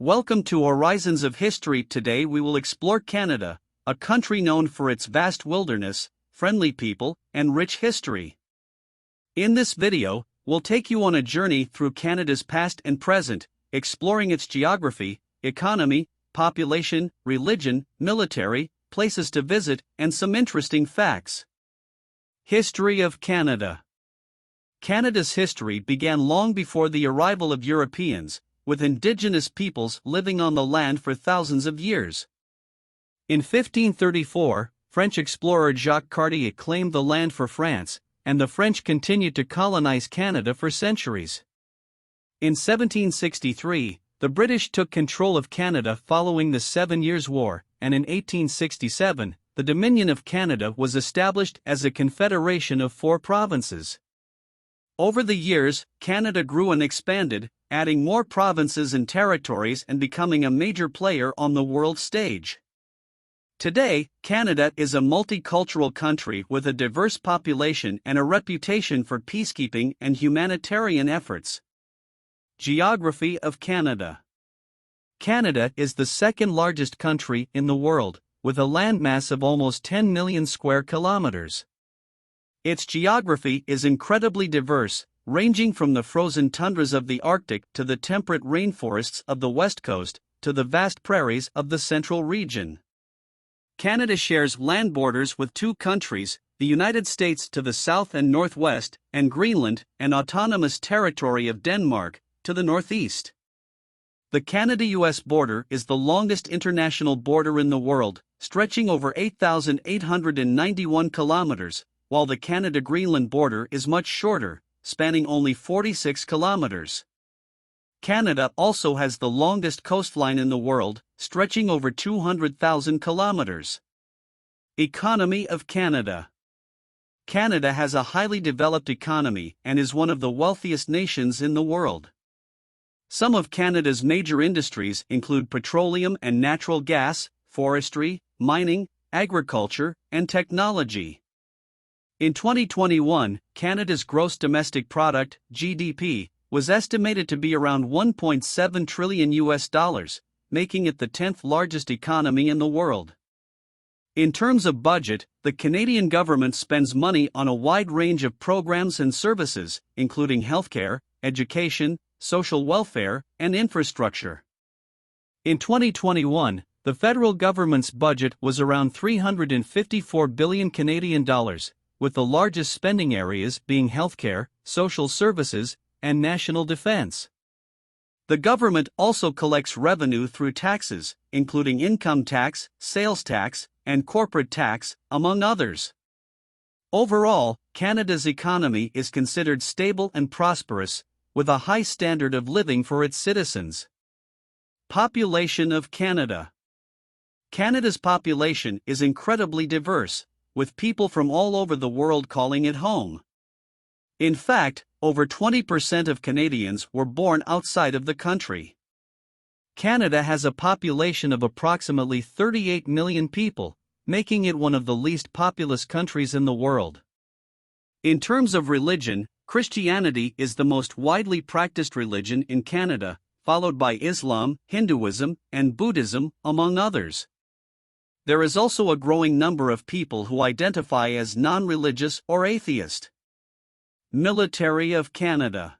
Welcome to Horizons of History. Today we will explore Canada, a country known for its vast wilderness, friendly people, and rich history. In this video, we'll take you on a journey through Canada's past and present, exploring its geography, economy, population, religion, military, places to visit, and some interesting facts. History of Canada. Canada's history began long before the arrival of Europeans, with Indigenous peoples living on the land for thousands of years. In 1534, French explorer Jacques Cartier claimed the land for France, and the French continued to colonize Canada for centuries. In 1763, the British took control of Canada following the 7 Years' War, and in 1867, the Dominion of Canada was established as a confederation of 4 provinces. Over the years, Canada grew and expanded, adding more provinces and territories and becoming a major player on the world stage. Today, Canada is a multicultural country with a diverse population and a reputation for peacekeeping and humanitarian efforts. Geography of Canada. Canada is the second largest country in the world, with a landmass of almost 10 million square kilometers. Its geography is incredibly diverse, ranging from the frozen tundras of the Arctic to the temperate rainforests of the West Coast, to the vast prairies of the Central region. Canada shares land borders with 2 countries, the United States to the south and northwest, and Greenland, an autonomous territory of Denmark, to the northeast. The Canada-US border is the longest international border in the world, stretching over 8,891 kilometers, while the Canada-Greenland border is much shorter, spanning only 46 kilometers. Canada also has the longest coastline in the world, stretching over 200,000 kilometers. Economy of Canada. Canada has a highly developed economy and is one of the wealthiest nations in the world. Some of Canada's major industries include petroleum and natural gas, forestry, mining, agriculture, and technology. In 2021, Canada's gross domestic product, GDP, was estimated to be around $1.7 trillion, making it the 10th largest economy in the world. In terms of budget, the Canadian government spends money on a wide range of programs and services, including healthcare, education, social welfare, and infrastructure. In 2021, the federal government's budget was around $354 billion Canadian dollars, with the largest spending areas being healthcare, social services, and national defense. The government also collects revenue through taxes, including income tax, sales tax, and corporate tax, among others. Overall, Canada's economy is considered stable and prosperous, with a high standard of living for its citizens. Population of Canada. Canada's population is incredibly diverse, with people from all over the world calling it home. In fact, over 20% of Canadians were born outside of the country. Canada has a population of approximately 38 million people, making it one of the least populous countries in the world. In terms of religion, Christianity is the most widely practiced religion in Canada, followed by Islam, Hinduism, and Buddhism, among others. There is also a growing number of people who identify as non-religious or atheist. Military of Canada.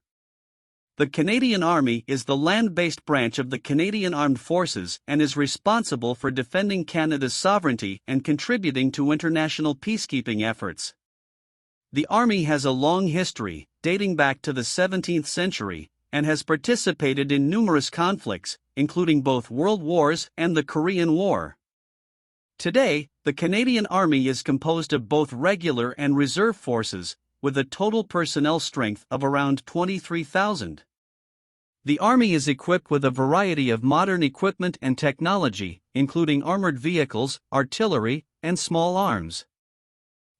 The Canadian Army is the land-based branch of the Canadian Armed Forces and is responsible for defending Canada's sovereignty and contributing to international peacekeeping efforts. The Army has a long history, dating back to the 17th century, and has participated in numerous conflicts, including both World Wars and the Korean War. Today, the Canadian Army is composed of both regular and reserve forces, with a total personnel strength of around 23,000. The Army is equipped with a variety of modern equipment and technology, including armored vehicles, artillery, and small arms.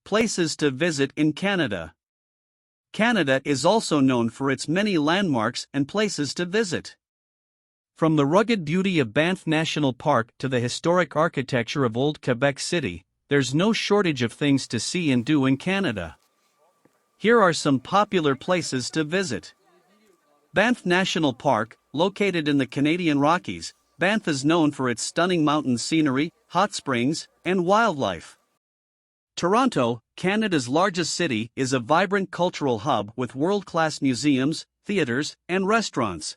Places to visit in Canada. Canada is also known for its many landmarks and places to visit. From the rugged beauty of Banff National Park to the historic architecture of Old Quebec City, there's no shortage of things to see and do in Canada. Here are some popular places to visit. Banff National Park, located in the Canadian Rockies, Banff is known for its stunning mountain scenery, hot springs, and wildlife. Toronto, Canada's largest city, is a vibrant cultural hub with world-class museums, theaters, and restaurants.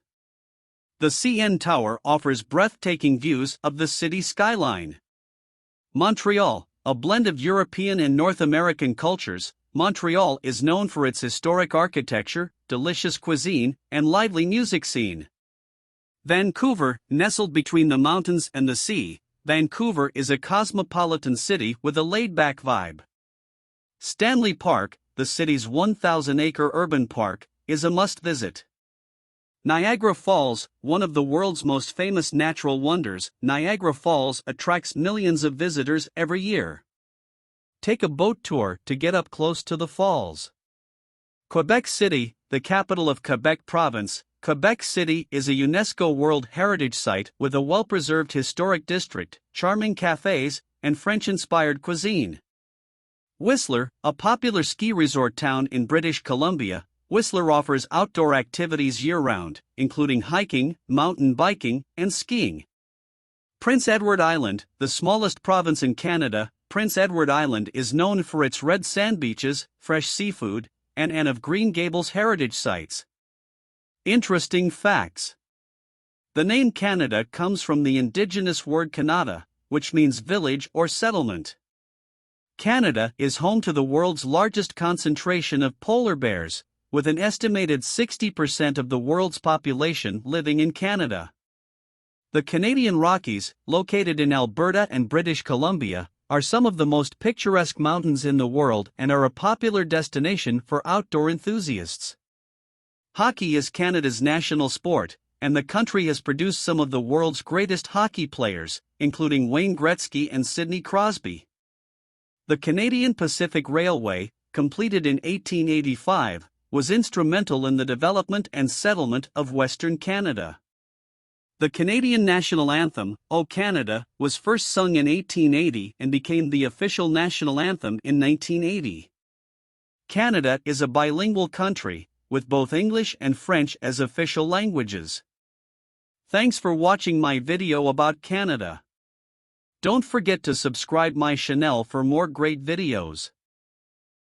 The CN Tower offers breathtaking views of the city skyline. Montreal, a blend of European and North American cultures, Montreal is known for its historic architecture, delicious cuisine, and lively music scene. Vancouver, nestled between the mountains and the sea, Vancouver is a cosmopolitan city with a laid-back vibe. Stanley Park, the city's 1,000-acre urban park, is a must-visit. Niagara Falls, one of the world's most famous natural wonders, Niagara Falls attracts millions of visitors every year. Take a boat tour to get up close to the falls. Quebec City, the capital of Quebec Province, Quebec City is a UNESCO World Heritage Site with a well-preserved historic district, charming cafes, and French-inspired cuisine. Whistler, a popular ski resort town in British Columbia, Whistler offers outdoor activities year-round, including hiking, mountain biking, and skiing. Prince Edward Island, the smallest province in Canada, Prince Edward Island is known for its red sand beaches, fresh seafood, and of Green Gables heritage sites. Interesting facts. The name Canada comes from the indigenous word Kanata, which means village or settlement. Canada is home to the world's largest concentration of polar bears, with an estimated 60% of the world's population living in Canada. The Canadian Rockies, located in Alberta and British Columbia, are some of the most picturesque mountains in the world and are a popular destination for outdoor enthusiasts. Hockey is Canada's national sport, and the country has produced some of the world's greatest hockey players, including Wayne Gretzky and Sidney Crosby. The Canadian Pacific Railway, completed in 1885, was instrumental in the development and settlement of Western Canada. The Canadian national anthem, O Canada, was first sung in 1880 and became the official national anthem in 1980. Canada is a bilingual country, with both English and French as official languages. Thanks for watching my video about Canada. Don't forget to subscribe my channel for more great videos.